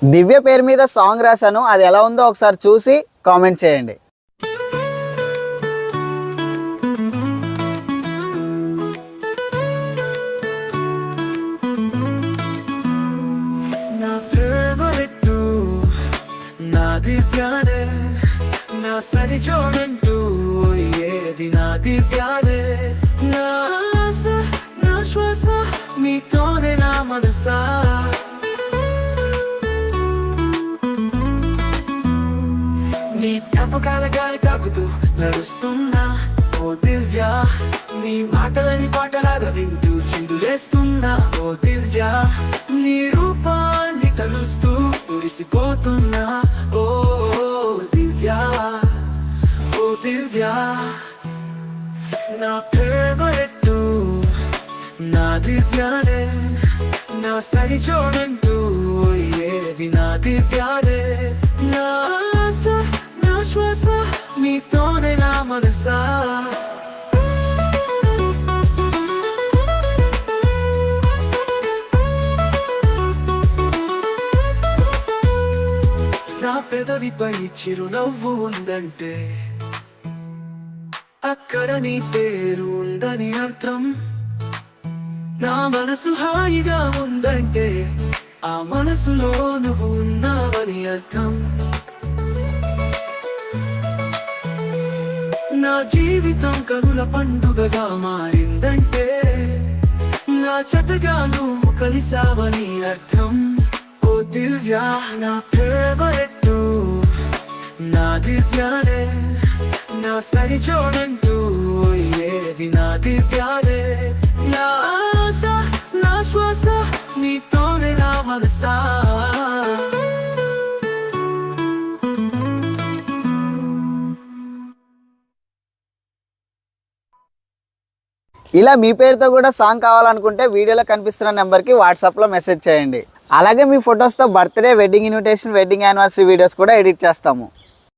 దివ్య పేరు మీద సాంగ్ రాశాను, అది ఎలా ఉందో ఒకసారి చూసి కామెంట్ చేయండి. దివ్యానే నా సరి చూడంటూ ఏది నా దివ్యానే నా ఆశ నా శ్వాస నీతోనే నా మనసా నీ జ్ఞాపకాల గాలి తాకుతూ నడుస్తున్నా ఓ దివ్య నీ మాటలని పాటలాగా వింటూ చిందులేస్తున్నా ఓ దివ్య నీ రూపాన్ని కలుస్తూ మురిసిపోతున్నా ఓ దివ్య ఓ దివ్య నా ఫేవరెట్ నా దివ్యానే నా సరి చూడంటూ ఏది నా దివ్యానే నా ఆశ నా శ్వాస నీతోనే నా మనసా నా పెదవిపై చిరునవ్వు ఉందంటే అక్కడ నీ పేరు ఉందని అర్థం నా మనసు హాయిగా ఉందంటే ఆ మనసులో నువ్వు ఉన్నావని అర్థం నా జీవితం కనుల పండుగగా మారిందంటే నా జతగా నువ్వు కలిసావని అర్థం ఓ దివ్య నా ఫేవరెట్ నా దివ్యానే నా సరి చూడంటూ ఏది నా దివ్యానే నా ఆశ నా శ్వాస నీతోనే నా మనసా ఇలా మీ పేరుతో కూడా సాంగ్ కావాలనుకుంటే వీడియోలో కనిపిస్తున్న నెంబర్కి వాట్సాప్లో మెసేజ్ చేయండి. అలాగే మీ ఫొటోస్తో birthday, wedding invitation, wedding anniversary videos కూడా ఎడిట్ చేస్తాము.